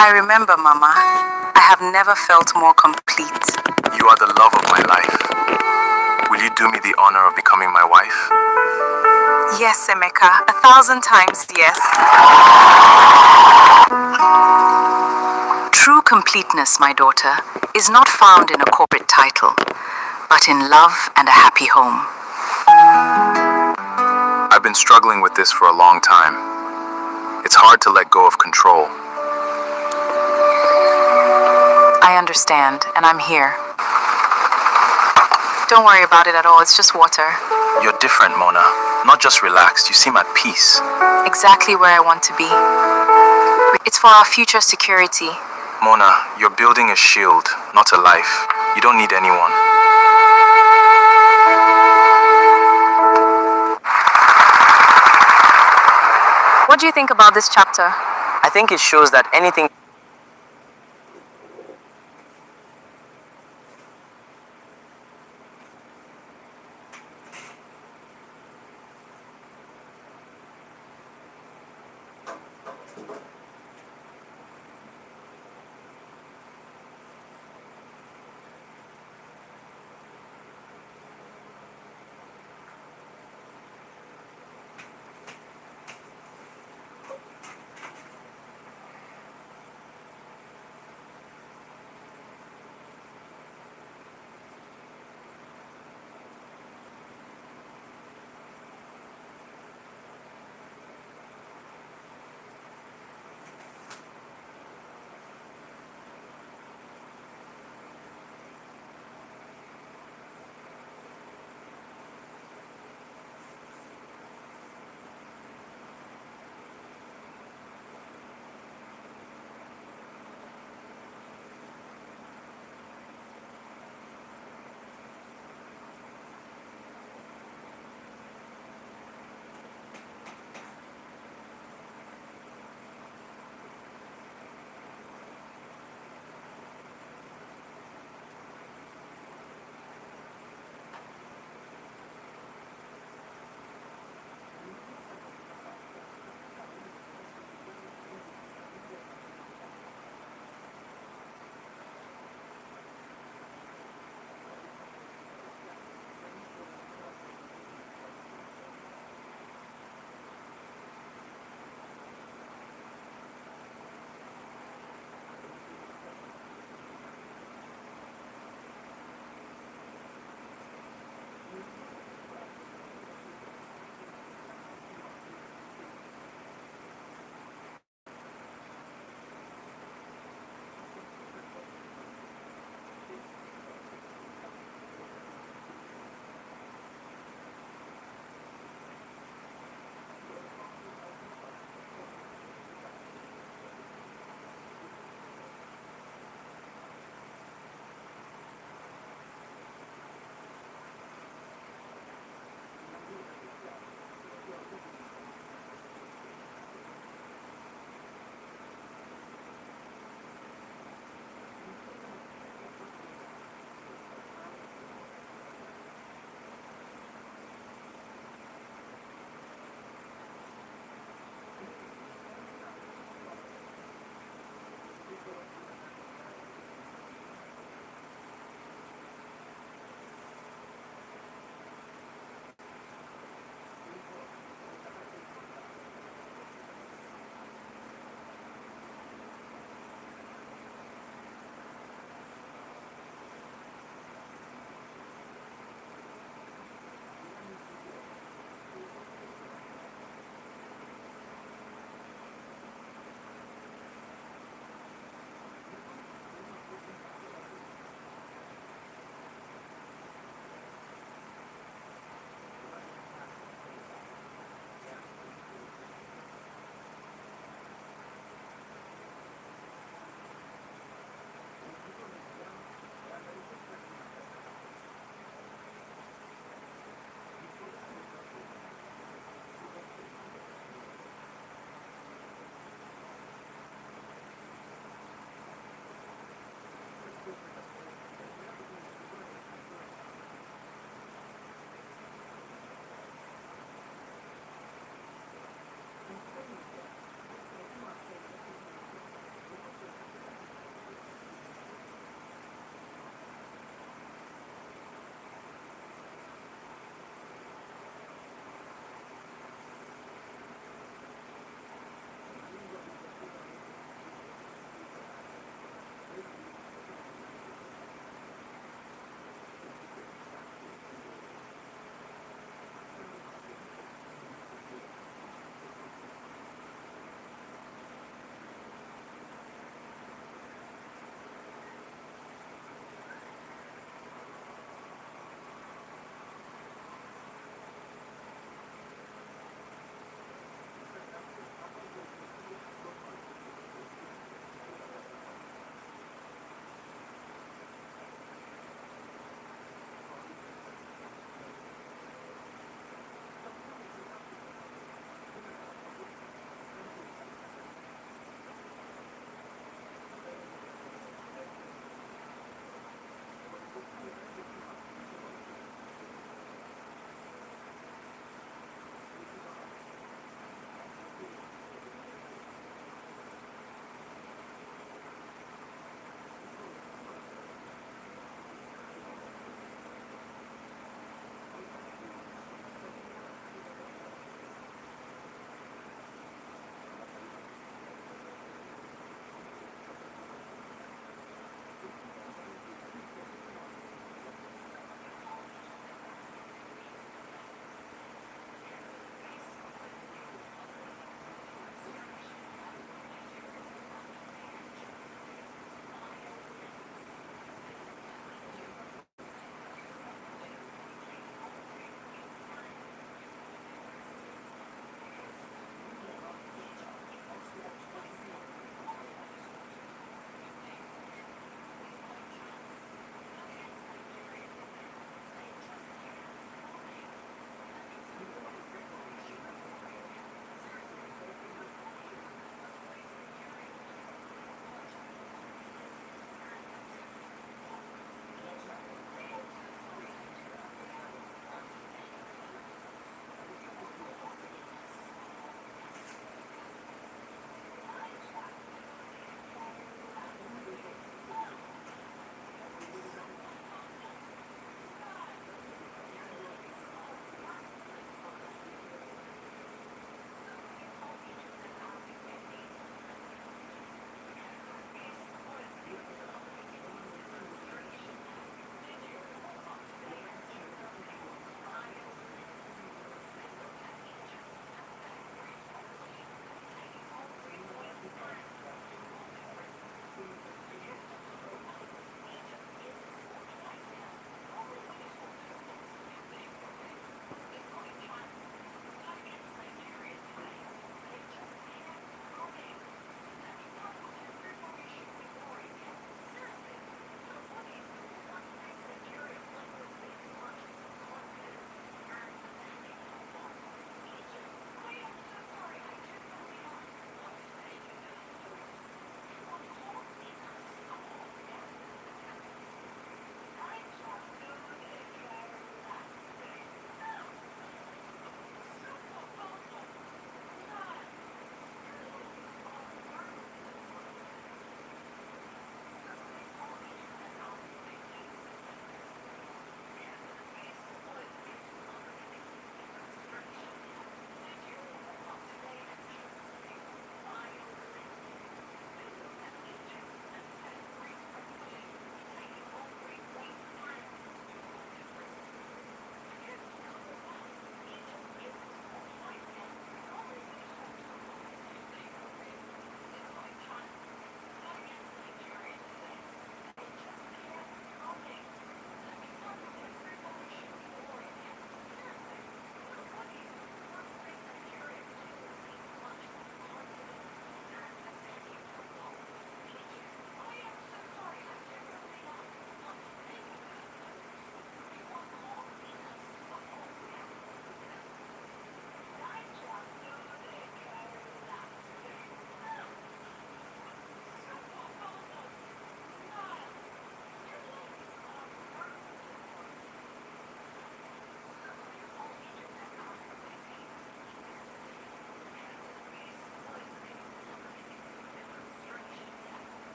I remember, Mama. I have never felt more complete. You are the love of my life. Will you do me the honor of becoming my wife? Yes, Emeka, 1,000 times yes. True completeness, my daughter, is not found in a corporate title, but in love and a happy home. I've been struggling with this for a long time. It's hard to let go of control. I understand, and I'm here. Don't worry about it at all, it's just water. You're different, Mona. Not just relaxed, you seem at peace. Exactly where I want to be. It's for our future security. Mona, you're building a shield, not a life. You don't need anyone. What do you think about this chapter? I think it shows that anything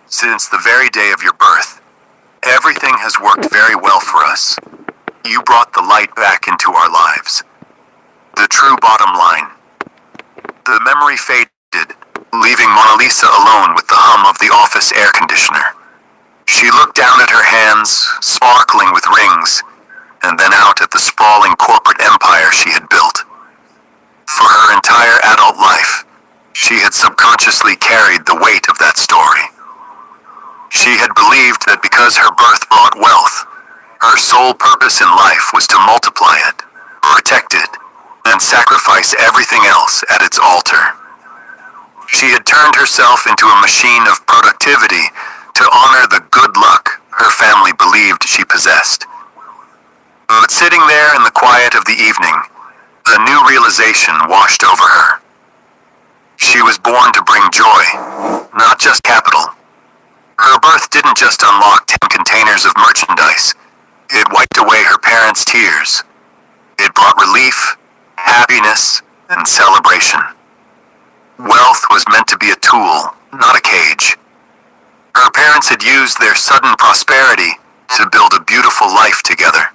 Since the very day of your birth, everything has worked very well for us. You brought the light back into our lives. The true bottom line. The memory faded, leaving Mona Lisa alone with the hum of the office air conditioner. She looked down at her hands, sparkling with rings, and then out at the sprawling corporate empire she had built. For her entire adult life, she had subconsciously carried the weight of that story. She had believed that because her birth brought wealth, her sole purpose in life was to multiply it, protect it, and sacrifice everything else at its altar. She had turned herself into a machine of productivity to honor the good luck her family believed she possessed. But sitting there in the quiet of the evening, a new realization washed over her. She was born to bring joy, not just capital. Her birth didn't just unlock 10 containers of merchandise. It wiped away her parents' tears. It brought relief, happiness, and celebration. Wealth was meant to be a tool, not a cage. Her parents had used their sudden prosperity to build a beautiful life together.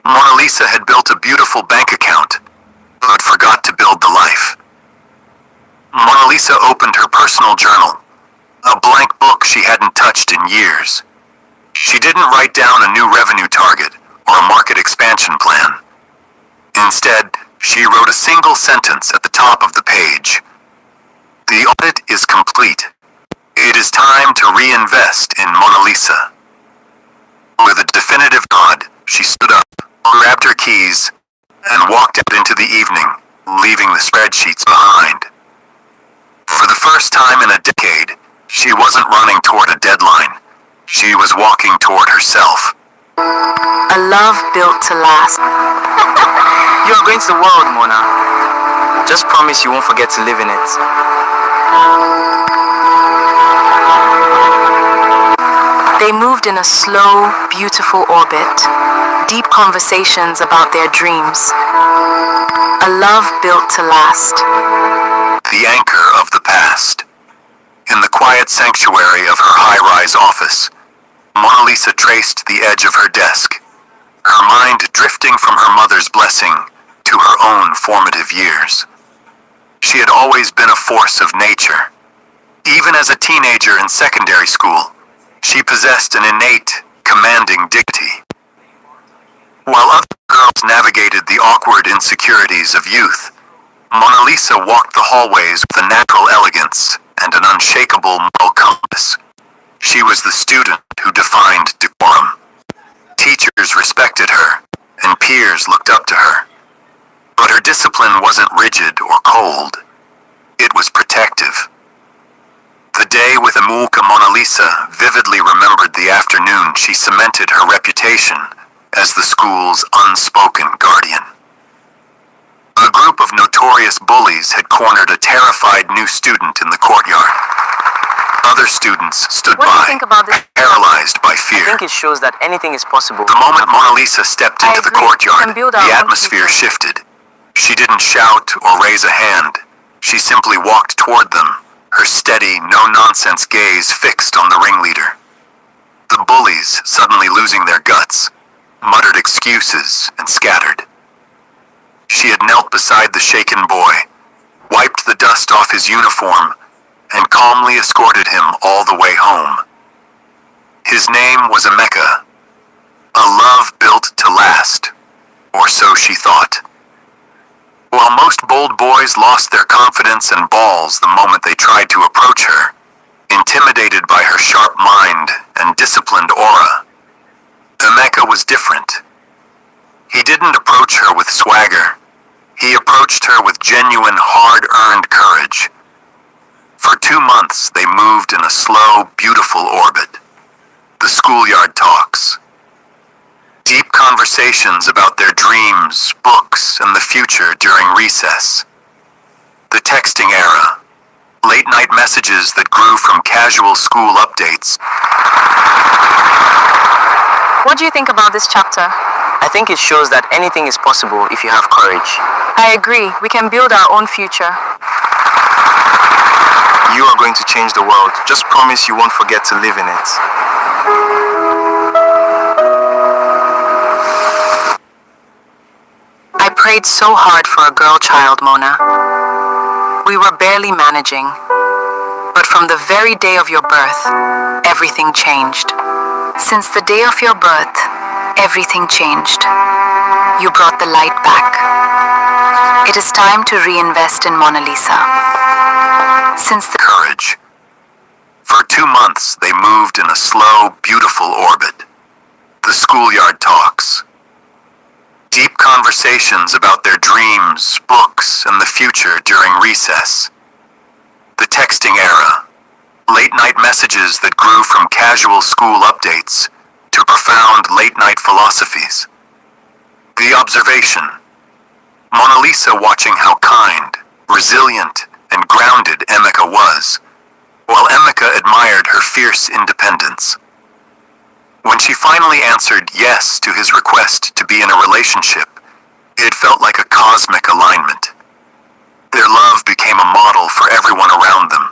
Mona Lisa had built a beautiful bank account, but forgot to build the life. Mona Lisa opened her personal journal, a blank book she hadn't touched in years. She didn't write down a new revenue target or a market expansion plan. Instead, she wrote a single sentence at the top of the page. The audit is complete. It is time to reinvest in Mona Lisa. With a definitive nod, she stood up, grabbed her keys, and walked out into the evening, leaving the spreadsheets behind. For the first time in a decade, she wasn't running toward a deadline. She was walking toward herself. A love built to last. You are going to the world, Mona. Just promise you won't forget to live in it. They moved in a slow, beautiful orbit, deep conversations about their dreams. A love built to last. The anchor of the past. In the quiet sanctuary of her high-rise office, Mona Lisa traced the edge of her desk, her mind drifting from her mother's blessing to her own formative years. She had always been a force of nature. Even as a teenager in secondary school, she possessed an innate, commanding dignity. While other girls navigated the awkward insecurities of youth, Mona Lisa walked the hallways with a natural elegance and an unshakable moral compass. She was the student who defined decorum. Teachers respected her, and peers looked up to her. But her discipline wasn't rigid or cold. It was protective. The day with Amulka Mona Lisa vividly remembered the afternoon she cemented her reputation as the school's unspoken guardian. A group of notorious bullies had cornered a terrified new student in the courtyard. Other students stood What do you by, think about this? paralyzed by I fear. think it shows that anything is possible. The moment Mona Lisa stepped into the agree. We courtyard, can build our the own atmosphere future. shifted. She didn't shout or raise a hand. She simply walked toward them, her steady, no-nonsense gaze fixed on the ringleader. The bullies, suddenly losing their guts, muttered excuses and scattered. She had knelt beside the shaken boy, wiped the dust off his uniform, and calmly escorted him all the way home. His name was Emeka, a love built to last, or so she thought. While most bold boys lost their confidence and balls the moment they tried to approach her, intimidated by her sharp mind and disciplined aura, Emeka was different. He didn't approach her with swagger. He approached her with genuine, hard-earned courage. For 2 months, they moved in a slow, beautiful orbit. The schoolyard talks. Deep conversations about their dreams, books, and the future during recess. The texting era. Late-night messages that grew from casual school updates. What do you think about this chapter? I think it shows that anything is possible if you have courage. I agree. We can build our own future. You are going to change the world. Just promise you won't forget to live in it. I prayed so hard for a girl child, Mona. We were barely managing. But from the very day of your birth, everything changed. Since the day of your birth, everything changed. You brought the light back. It is time to reinvest in Mona Lisa. Since the Courage. For 2 months, they moved in a slow, beautiful orbit. The schoolyard talks. Deep conversations about their dreams, books, and the future during recess. The texting era. Late-night messages that grew from casual school updates to profound late-night philosophies. The observation. Mona Lisa watching how kind, resilient, and grounded Emeka was, while Emeka admired her fierce independence. When she finally answered yes to his request to be in a relationship, it felt like a cosmic alignment. Their love became a model for everyone around them,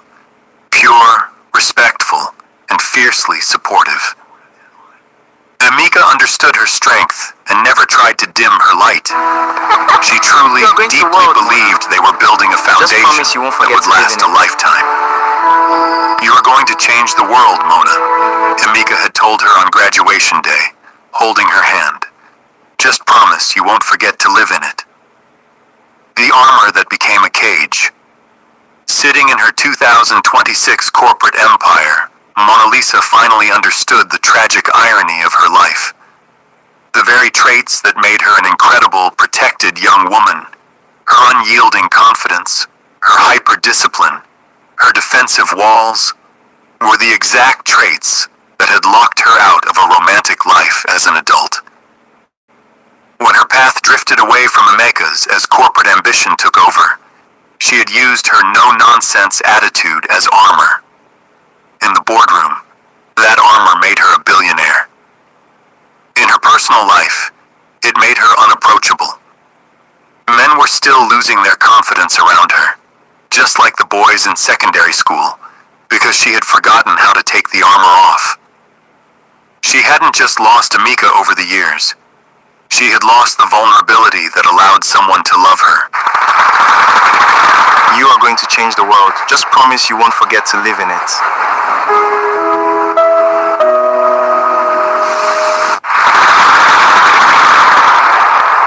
pure, respectful, and fiercely supportive. Emeka understood her strength and never tried to dim her light. She truly, You're going to deeply world, believed they were building a foundation promise you won't that forget would to live last in a it. lifetime. You are going to change the world, Mona, Emeka had told her on graduation day, holding her hand. Just promise you won't forget to live in it. The armor that became a cage. Sitting in her 2026 corporate empire, Mona Lisa finally understood the tragic irony of her life. The very traits that made her an incredible, protected young woman, her unyielding confidence, her hyper-discipline, her defensive walls, were the exact traits that had locked her out of a romantic life as an adult. When her path drifted away from Emeka's as corporate ambition took over, she had used her no-nonsense attitude as armor. In the boardroom, that armor made her a billionaire. In her personal life, it made her unapproachable. Men were still losing their confidence around her, just like the boys in secondary school, because she had forgotten how to take the armor off. She hadn't just lost Emeka over the years. She had lost the vulnerability that allowed someone to love her. You are going to change the world. Just promise you won't forget to live in it.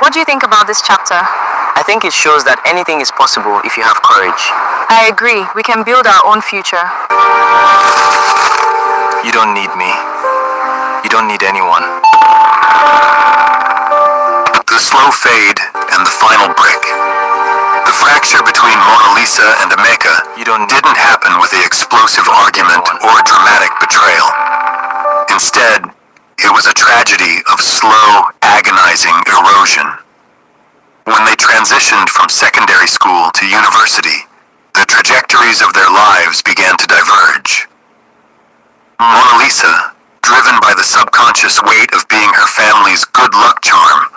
What do you think about this chapter? I think it shows that anything is possible if you have courage. I agree. We can build our own future. You don't need me. You don't need anyone. The slow fade and the final brick. The fracture between Mona Lisa and Emeka didn't happen with the explosive argument or dramatic betrayal. Instead, it was a tragedy of slow, agonizing erosion. When they transitioned from secondary school to university, the trajectories of their lives began to diverge. Mona Lisa, driven by the subconscious weight of being her family's good luck charm,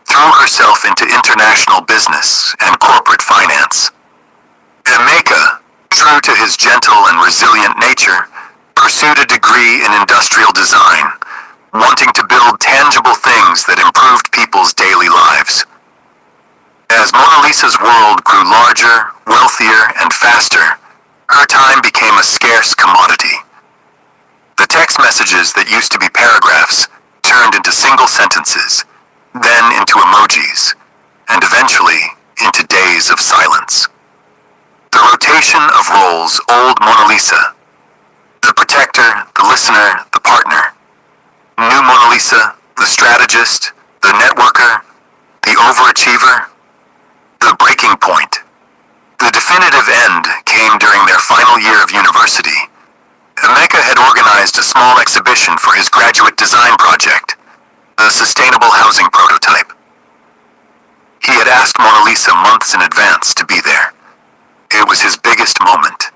threw herself into international business and corporate finance. Emeka, true to his gentle and resilient nature, pursued a degree in industrial design, wanting to build tangible things that improved people's daily lives. As Mona Lisa's world grew larger, wealthier, and faster, her time became a scarce commodity. The text messages that used to be paragraphs turned into single sentences, then into emojis, and eventually into days of silence. The rotation of roles old Mona Lisa. The protector, the listener, the partner. New Mona Lisa, the strategist, the networker, the overachiever. The breaking point. The definitive end came during their final year of university. Emeka had organized a small exhibition for his graduate design project, the sustainable housing prototype. He had asked Mona Lisa months in advance to be there. It was his biggest moment.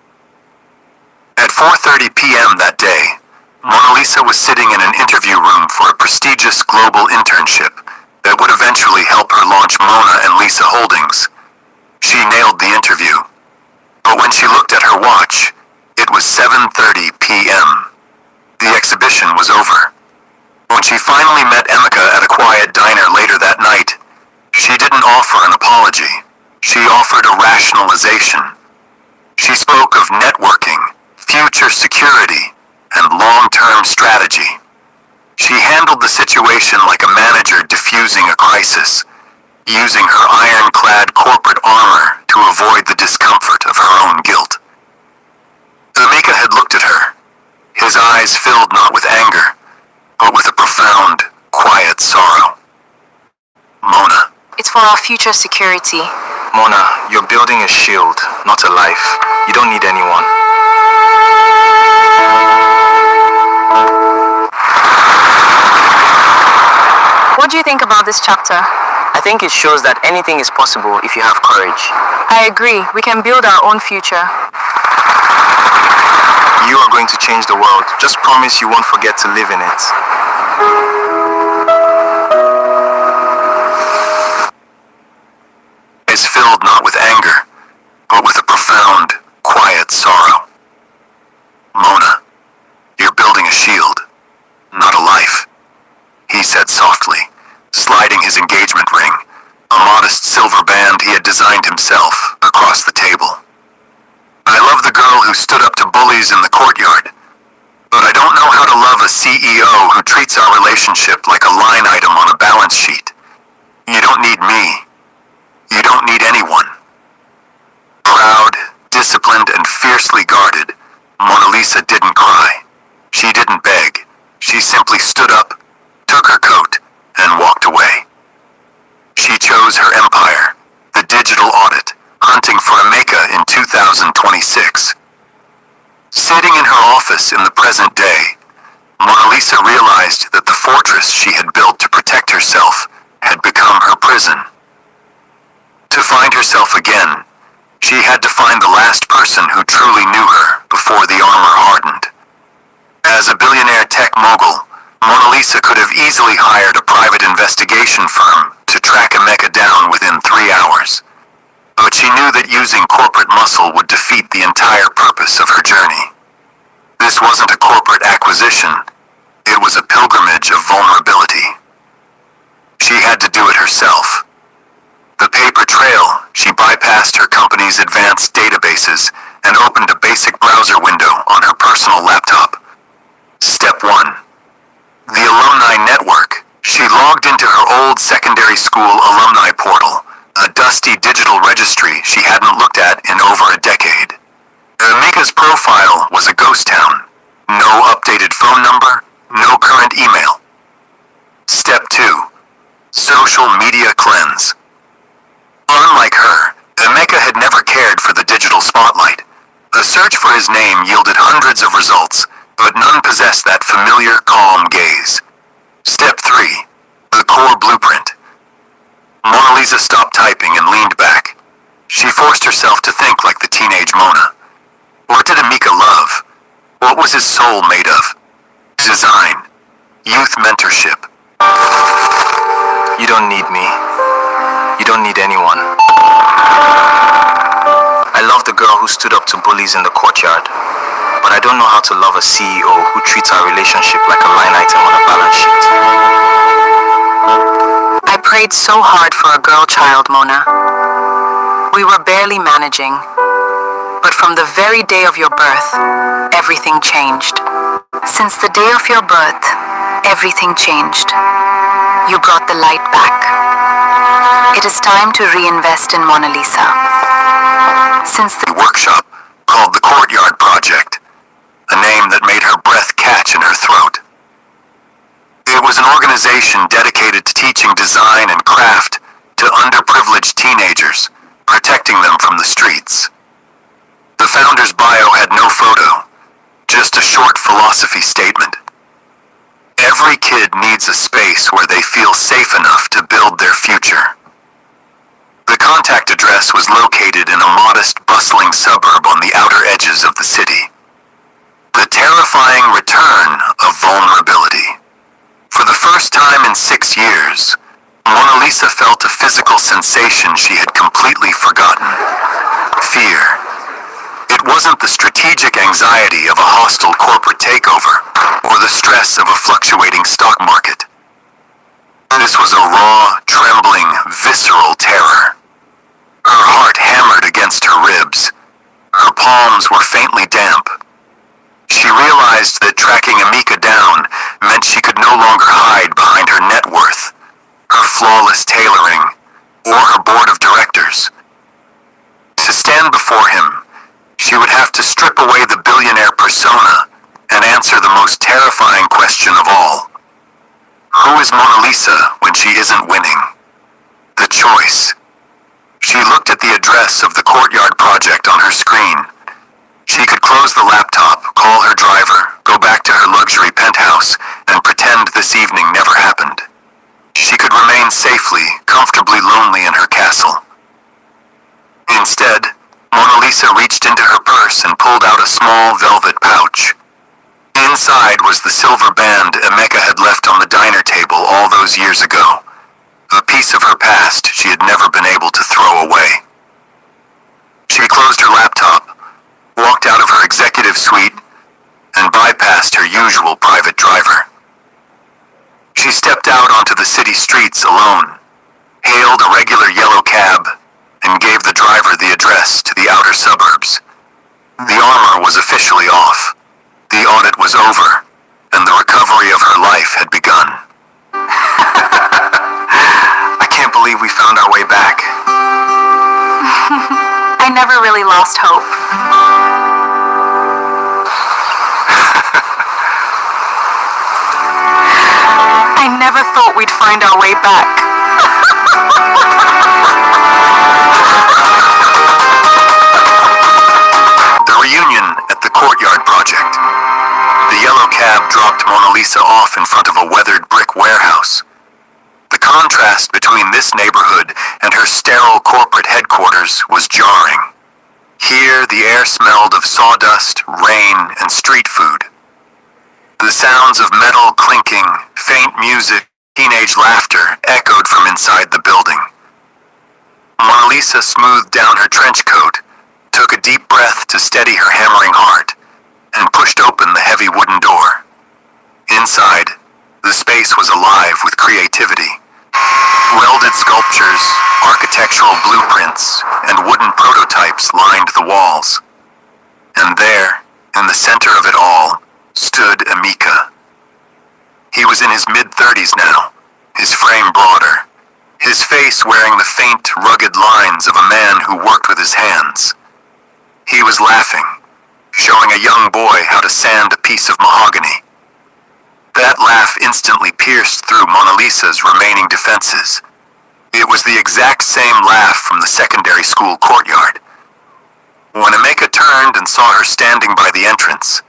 At 4:30 p.m. that day, Mona Lisa was sitting in an interview room for a prestigious global internship that would eventually help her launch Mona and Lisa Holdings. She nailed the interview. But when she looked at her watch, it was 7:30 p.m. The exhibition was over. When she finally met Emeka at a quiet diner later that night, she didn't offer an apology. She offered a rationalization. She spoke of networking, future security, and long-term strategy. She handled the situation like a manager diffusing a crisis, using her ironclad corporate armor to avoid the discomfort of her own guilt. Emeka had looked at her, his eyes filled not with anger, but with a profound, quiet sorrow. Mona. It's for our future security. Mona, you're building a shield, not a life. You don't need anyone. What do you think about this chapter? I think it shows that anything is possible if you have courage. I agree. We can build our own future. You are going to change the world. Just promise you won't forget to live in it. Is filled not with anger, but with a profound, quiet sorrow. Mona, you're building a shield, not a life, he said softly, sliding his engagement ring, a modest silver band he had designed himself, across the table. I love the girl who stood up to bullies in the courtyard, but I don't know how to love a CEO who treats our relationship like a line item on a balance sheet. You don't need me. You don't need anyone. Proud, disciplined, and fiercely guarded, Mona Lisa didn't cry. She didn't beg. She simply stood up, took her coat, and walked away. She chose her empire, the digital audit, hunting for Emeka in 2026. Sitting in her office in the present day, Mona Lisa realized that the fortress she had built to protect herself had become her prison. To find herself again, she had to find the last person who truly knew her before the armor hardened. As a billionaire tech mogul, Mona Lisa could have easily hired a private investigation firm to track Emeka down within 3 hours. But she knew that using corporate muscle would defeat the entire purpose of her journey. This wasn't a corporate acquisition, it was a pilgrimage of vulnerability. She had to do it herself. The paper trail, she bypassed her company's advanced databases and opened a basic browser window on her personal laptop. Step 1. The alumni network. She logged into her old secondary school alumni portal, a dusty digital registry she hadn't looked at in over a decade. Emeka's profile was a ghost town. No updated phone number, no current email. Step 2. Social media cleanse. Unlike her, Emeka had never cared for the digital spotlight. A search for his name yielded hundreds of results, but none possessed that familiar, calm gaze. Step 3. The core blueprint. Mona Lisa stopped typing and leaned back. She forced herself to think like the teenage Mona. What did Emeka love? What was his soul made of? Design. Youth mentorship. You don't need me. You don't need anyone. I love the girl who stood up to bullies in the courtyard, but I don't know how to love a CEO who treats our relationship like a line item on a balance sheet. I prayed so hard for a girl child, Mona. We were barely managing, but from the very day of your birth, everything changed. Since the day of your birth, everything changed. You brought the light back. It is time to reinvest in Mona Lisa. Since the workshop called the Courtyard Project, a name that made her breath catch in her throat. It was an organization dedicated to teaching design and craft to underprivileged teenagers, protecting them from the streets. The founder's bio had no photo, just a short philosophy statement. Every kid needs a space where they feel safe enough to build their future. The contact address was located in a modest, bustling suburb on the outer edges of the city. The terrifying return of vulnerability. For the first time in 6 years, Mona Lisa felt a physical sensation she had completely forgotten. Fear. It wasn't the strategic anxiety of a hostile corporate takeover or the stress of a fluctuating stock market. This was a raw, trembling, visceral terror. Her heart hammered against her ribs. Her palms were faintly damp. She realized that tracking Emeka down meant she could no longer hide behind her net worth, her flawless tailoring, or her board of directors. To stand before him, she would have to strip away the billionaire persona and answer the most terrifying question of all. Who is Mona Lisa when she isn't winning? The choice. She looked at the address of the Courtyard project on her screen. She could close the laptop, call her driver, go back to her luxury penthouse, and pretend this evening never happened. She could remain safely, comfortably lonely in her castle. Instead, Mona Lisa reached into her purse and pulled out a small velvet pouch. Inside was the silver band Emeka had left on the diner table all those years ago, a piece of her past she had never been able to throw away. She closed her laptop, walked out of her executive suite, and bypassed her usual private driver. She stepped out onto the city streets alone, hailed a regular yellow cab, and gave the driver the address to the outer suburbs. The armor was officially off. The audit was over, and the recovery of her life had begun. I can't believe we found our way back. I never really lost hope. I never thought we'd find our way back. The reunion at the Courtyard project. The yellow cab dropped Mona Lisa off in front of a weathered brick warehouse. The contrast between this neighborhood and her sterile corporate headquarters was jarring. Here, the air smelled of sawdust, rain, and street food. The sounds of metal clinking, faint music, teenage laughter echoed from inside the building. Mona Lisa smoothed down her trench coat, took a deep breath to steady her hammering heart, and pushed open the heavy wooden door. Inside, the space was alive with creativity. Welded sculptures, architectural blueprints, and wooden prototypes lined the walls. And there, in the center of it all, stood Emeka. He was in his mid-30s now, his frame broader, his face wearing the faint, rugged lines of a man who worked with his hands. He was laughing, showing a young boy how to sand a piece of mahogany. That laugh instantly pierced through Mona Lisa's remaining defenses. It was the exact same laugh from the secondary school courtyard. When Emeka turned and saw her standing by the entrance,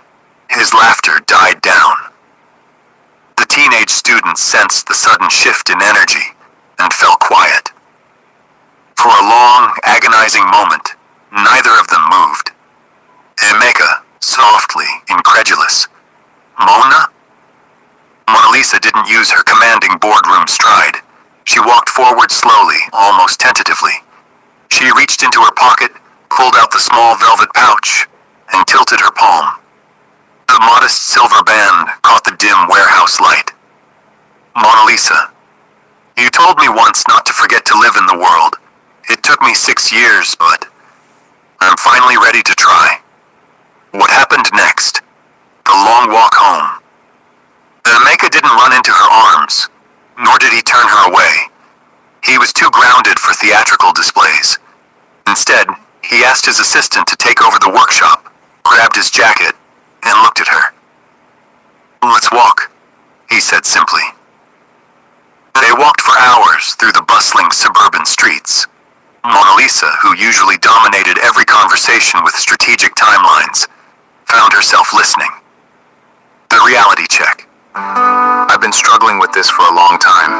his laughter died down. The teenage student sensed the sudden shift in energy and fell quiet. For a long, agonizing moment, neither of them moved. Emeka, softly, incredulous. Mona? Mona Lisa didn't use her commanding boardroom stride. She walked forward slowly, almost tentatively. She reached into her pocket, pulled out the small velvet pouch, and tilted her palm. The modest silver band caught the dim warehouse light. Mona Lisa, you told me once not to forget to live in the world. It took me 6 years, but I'm finally ready to try. What happened next? The long walk home. Emeka didn't run into her arms, nor did he turn her away. He was too grounded for theatrical displays. Instead, he asked his assistant to take over the workshop, grabbed his jacket, and looked at her. "Let's walk," he said simply. They walked for hours through the bustling suburban streets. Mona Lisa, who usually dominated every conversation with strategic timelines, found herself listening. The reality check. I've been struggling with this for a long time.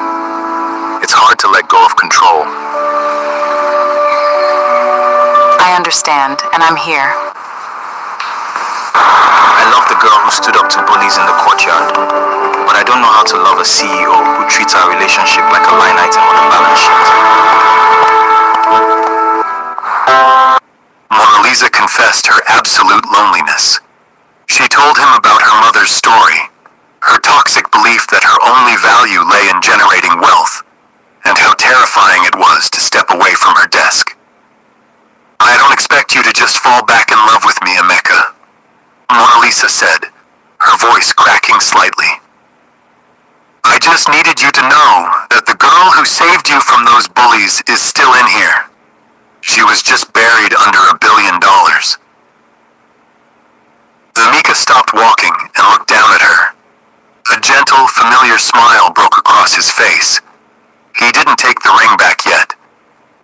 It's hard to let go of control. I understand, and I'm here. I love the girl who stood up to bullies in the courtyard, but I don't know how to love a CEO who treats our relationship like a line item on a balance sheet. Mona Lisa confessed her absolute told him about her mother's story, her toxic belief that her only value lay in generating wealth, and how terrifying it was to step away from her desk. "I don't expect you to just fall back in love with me, Emeka," Mona Lisa said, her voice cracking slightly. "I just needed you to know that the girl who saved you from those bullies is still in here. She was just buried under $1 billion. Emeka stopped walking and looked down at her. A gentle, familiar smile broke across his face. He didn't take the ring back yet,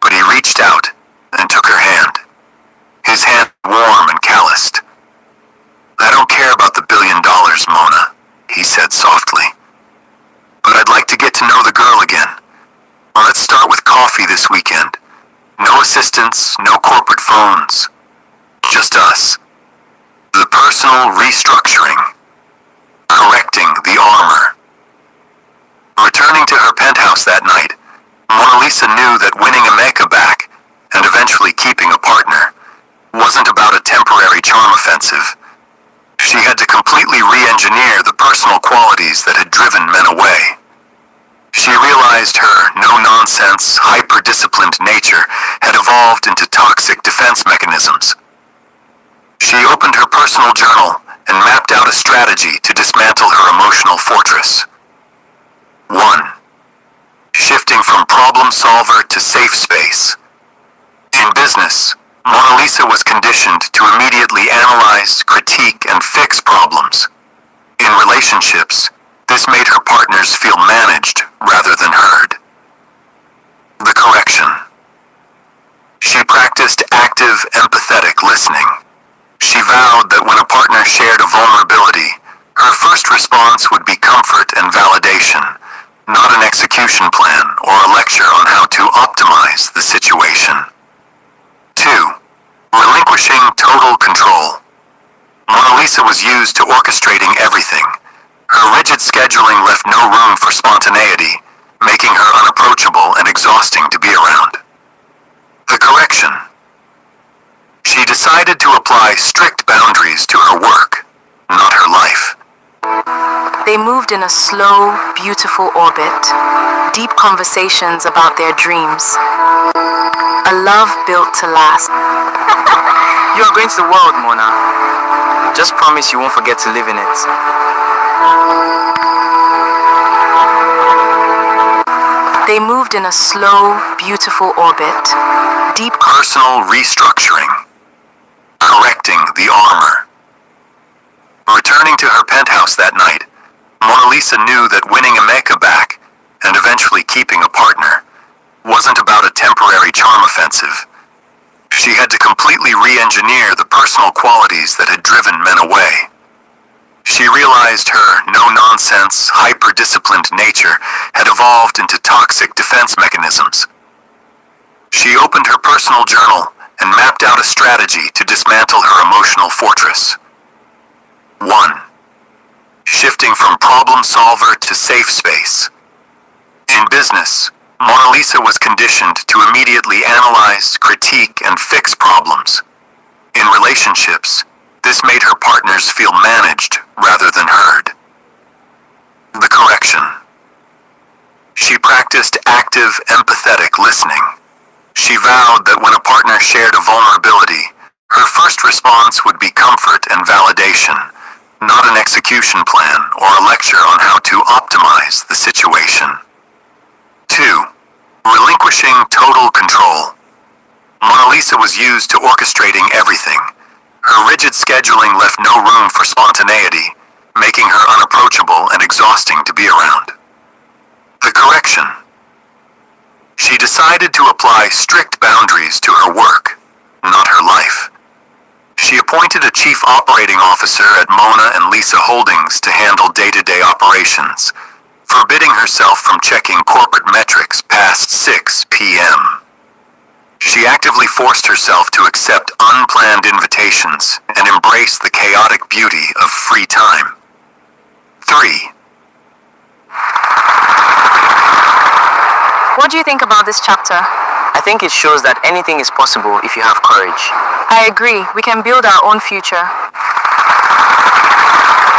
but he reached out and took her hand. His hand warm and calloused. "I don't care about the $1 billion, Mona," he said softly. "But I'd like to get to know the girl again. Let's start with coffee this weekend. No assistants, no corporate phones. Just us. The personal restructuring. Correcting the armor." Returning to her penthouse that night, Mona Lisa knew that winning Emeka back, and eventually keeping a partner, wasn't about a temporary charm offensive. She had to completely re-engineer the personal qualities that had driven men away. She realized her no-nonsense, hyper-disciplined nature had evolved into toxic defense mechanisms. She opened her personal journal and mapped out a strategy to dismantle her emotional fortress. 1. Shifting from problem solver to safe space. In business, Mona Lisa was conditioned to immediately analyze, critique, and fix problems. In relationships, this made her partners feel managed rather than heard. The correction. She practiced active, empathetic listening. She vowed that when a partner shared a vulnerability, her first response would be comfort and validation, not an execution plan or a lecture on how to optimize the situation. 2. Relinquishing total control. Mona Lisa was used to orchestrating everything. Her rigid scheduling left no room for spontaneity, making her unapproachable and exhausting to be around. The correction. She decided to apply strict boundaries to her work, not her life. They moved in a slow, beautiful orbit, deep conversations about their dreams. A love built to last. You are going to the world, Mona. Just promise you won't forget to live in it. They moved in a slow, beautiful orbit, deep Personal restructuring. Correcting the armor. Returning to her penthouse that night, Mona Lisa knew that winning Emeka back, and eventually keeping a partner, wasn't about a temporary charm offensive. She had to completely re-engineer the personal qualities that had driven men away. She realized her no-nonsense, hyper-disciplined nature had evolved into toxic defense mechanisms. She opened her personal journal and mapped out a strategy to dismantle her emotional fortress. 1. Shifting from problem solver to safe space. In business, Mona Lisa was conditioned to immediately analyze, critique, and fix problems. In relationships, this made her partners feel managed rather than heard. The correction. She practiced active, empathetic listening. She vowed that when a partner shared a vulnerability, her first response would be comfort and validation, not an execution plan or a lecture on how to optimize the situation. 2. Relinquishing total control. Mona Lisa was used to orchestrating everything. Her rigid scheduling left no room for spontaneity, making her unapproachable and exhausting to be around. The correction. She decided to apply strict boundaries to her work, not her life. She appointed a chief operating officer at Mona and Lisa Holdings to handle day-to-day operations, forbidding herself from checking corporate metrics past 6 p.m. She actively forced herself to accept unplanned invitations and embrace the chaotic beauty of free time. 3. What do you think about this chapter? I think it shows that anything is possible if you have courage. I agree. We can build our own future.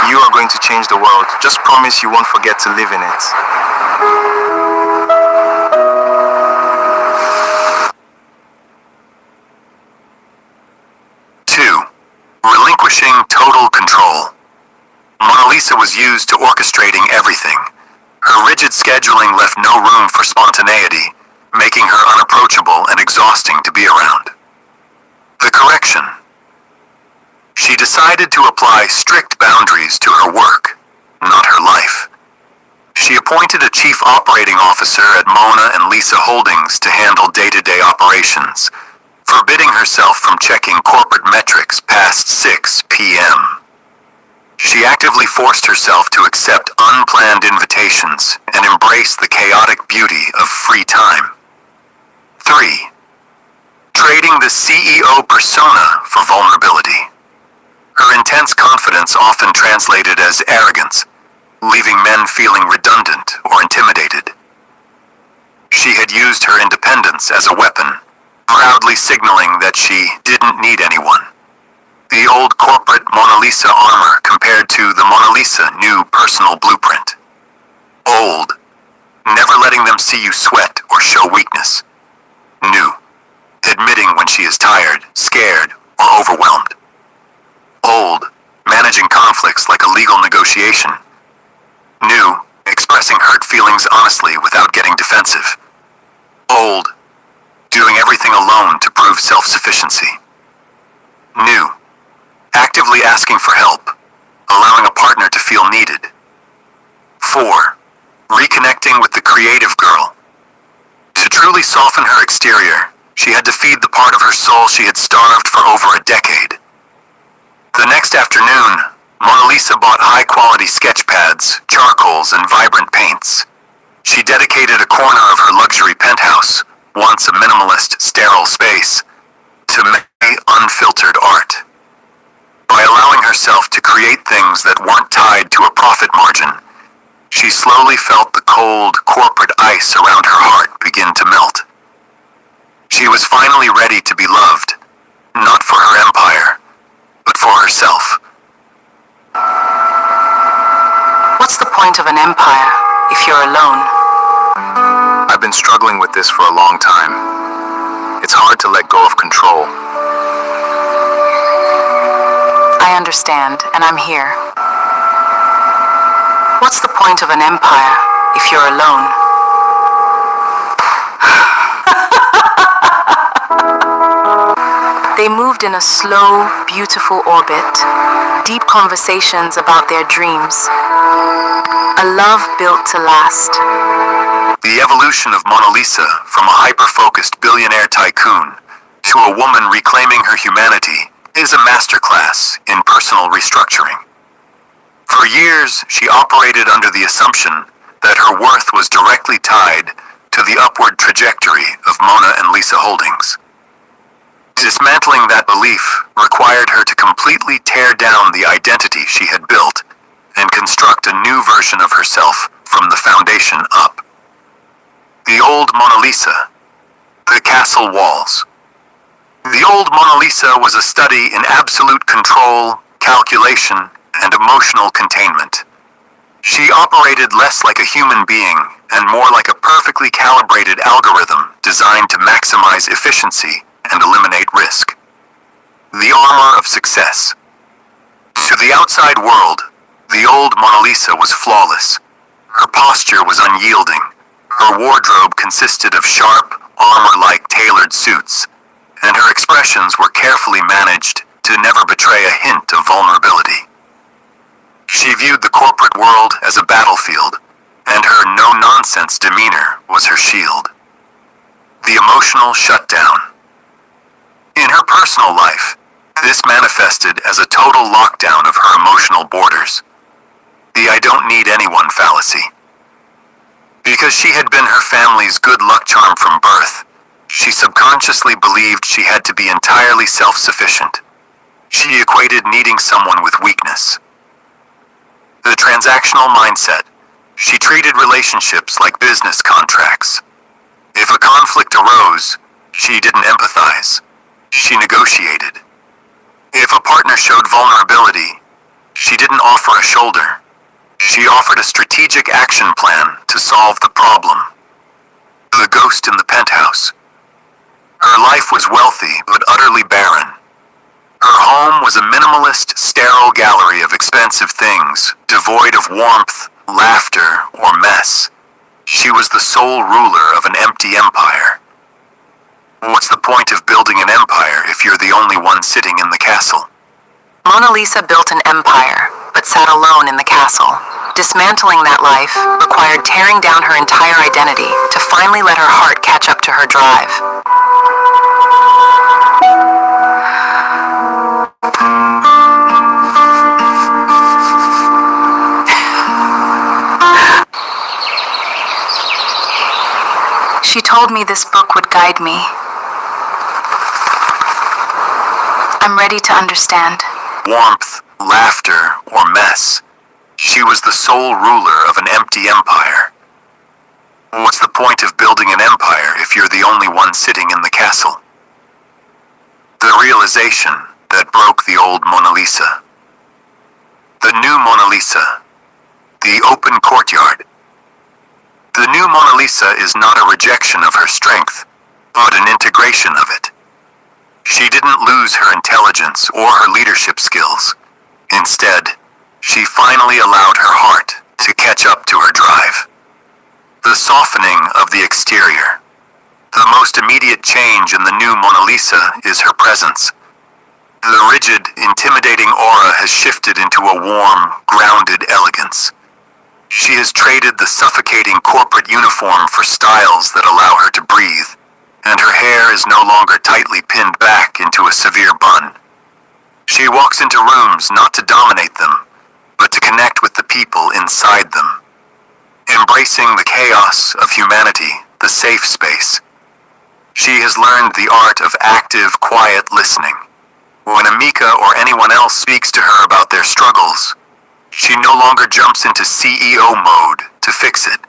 You are going to change the world. Just promise you won't forget to live in it. Relinquishing total control. Mona Lisa was used to orchestrating everything. Her rigid scheduling left no room for spontaneity, making her unapproachable and exhausting to be around. The correction. She decided to apply strict boundaries to her work, not her life. She appointed a chief operating officer at Mona and Lisa Holdings to handle day-to-day operations, forbidding herself from checking corporate metrics past 6 p.m. She actively forced herself to accept unplanned invitations and embrace the chaotic beauty of free time. 3. Trading the CEO persona for vulnerability. Her intense confidence often translated as arrogance, leaving men feeling redundant or intimidated. She had used her independence as a weapon, proudly signaling that she didn't need anyone. The old corporate Mona Lisa armor compared to the Mona Lisa new personal blueprint. Old, never letting them see you sweat or show weakness. New, admitting when she is tired, scared, or overwhelmed. Old, managing conflicts like a legal negotiation. New, expressing hurt feelings honestly without getting defensive. Old, doing everything alone to prove self-sufficiency. New, actively asking for help, allowing a partner to feel needed. 4. Reconnecting with the creative girl. To truly soften her exterior, she had to feed the part of her soul she had starved for over a decade. The next afternoon, Mona Lisa bought high-quality sketch pads, charcoals, and vibrant paints. She dedicated a corner of her luxury penthouse, once a minimalist, sterile space, to many unfiltered art. By allowing herself to create things that weren't tied to a profit margin, she slowly felt the cold, corporate ice around her heart begin to melt. She was finally ready to be loved, not for her empire, but for herself. What's the point of an empire if you're alone? I've been struggling with this for a long time. It's hard to let go of control. I understand, and I'm here. What's the point of an empire if you're alone? They moved in a slow, beautiful orbit, deep conversations about their dreams. A love built to last. The evolution of Mona Lisa from a hyper-focused billionaire tycoon to a woman reclaiming her humanity is a masterclass in personal restructuring. For years, she operated under the assumption that her worth was directly tied to the upward trajectory of Mona and Lisa Holdings. Dismantling that belief required her to completely tear down the identity she had built and construct a new version of herself from the foundation up. The old Mona Lisa, the castle walls. The old Mona Lisa was a study in absolute control, calculation, and emotional containment. She operated less like a human being and more like a perfectly calibrated algorithm designed to maximize efficiency and eliminate risk. The armor of success. To the outside world, the old Mona Lisa was flawless. Her posture was unyielding. Her wardrobe consisted of sharp, armor-like tailored suits, and her expressions were carefully managed to never betray a hint of vulnerability. She viewed the corporate world as a battlefield, and her no-nonsense demeanor was her shield. The emotional shutdown. In her personal life, this manifested as a total lockdown of her emotional borders. The "I don't need anyone" fallacy. Because she had been her family's good luck charm from birth, she subconsciously believed she had to be entirely self-sufficient. She equated needing someone with weakness. The transactional mindset. She treated relationships like business contracts. If a conflict arose, she didn't empathize. She negotiated. If a partner showed vulnerability, She didn't offer a shoulder. She offered a strategic action plan to solve the problem. The ghost in the penthouse. Her life was wealthy but utterly barren. Her home was a minimalist, sterile gallery of expensive things, devoid of warmth, laughter, or mess. She was the sole ruler of an empty empire. What's the point of building an empire if you're the only one sitting in the castle? Mona Lisa built an empire, but sat alone in the castle. Dismantling that life required tearing down her entire identity to finally let her heart catch up to her drive. She told me this book would guide me. I'm ready to understand. Warmth, laughter, or mess. She was the sole ruler of an empty empire. What's the point of building an empire if you're the only one sitting in the castle? The realization that broke the old Mona Lisa. The new Mona Lisa. The open courtyard. The new Mona Lisa is not a rejection of her strength, but an integration of it. She didn't lose her intelligence or her leadership skills. Instead, she finally allowed her heart to catch up to her drive. The softening of the exterior. The most immediate change in the new Mona Lisa is her presence. The rigid, intimidating aura has shifted into a warm, grounded elegance. She has traded the suffocating corporate uniform for styles that allow her to breathe, and her hair is no longer tightly pinned back into a severe bun. She walks into rooms not to dominate them, but to connect with the people inside them. Embracing the chaos of humanity, the safe space. She has learned the art of active, quiet listening. When Amika or anyone else speaks to her about their struggles, she no longer jumps into CEO mode to fix it.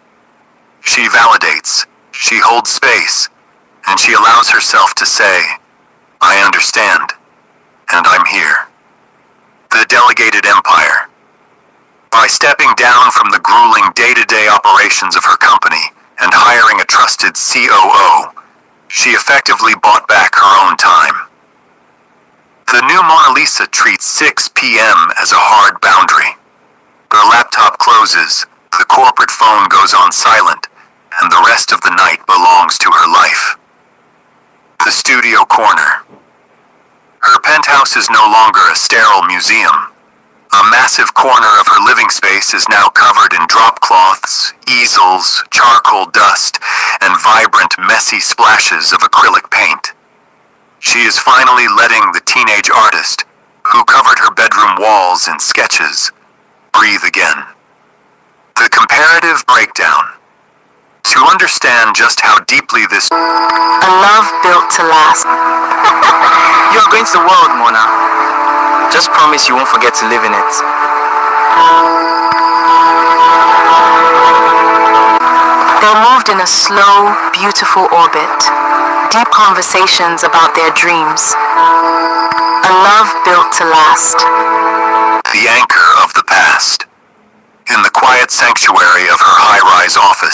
She validates, she holds space, and she allows herself to say, I understand, and I'm here. The delegated empire. By stepping down from the grueling day-to-day operations of her company and hiring a trusted COO, she effectively bought back her own time. The new Mona Lisa treats 6 p.m. as a hard boundary. Her laptop closes, the corporate phone goes on silent, and the rest of the night belongs to her life. The studio corner. Her penthouse is no longer a sterile museum. A massive corner of her living space is now covered in drop cloths, easels, charcoal dust, and vibrant, messy splashes of acrylic paint. She is finally letting the teenage artist, who covered her bedroom walls in sketches, breathe again. The comparative breakdown. To understand just how deeply this A love built to last. You're going to the world, Mona. Just promise you won't forget to live in it. They moved in a slow, beautiful orbit. Deep conversations about their dreams. A love built to last. the anchor of the past. In the quiet sanctuary of her high-rise office,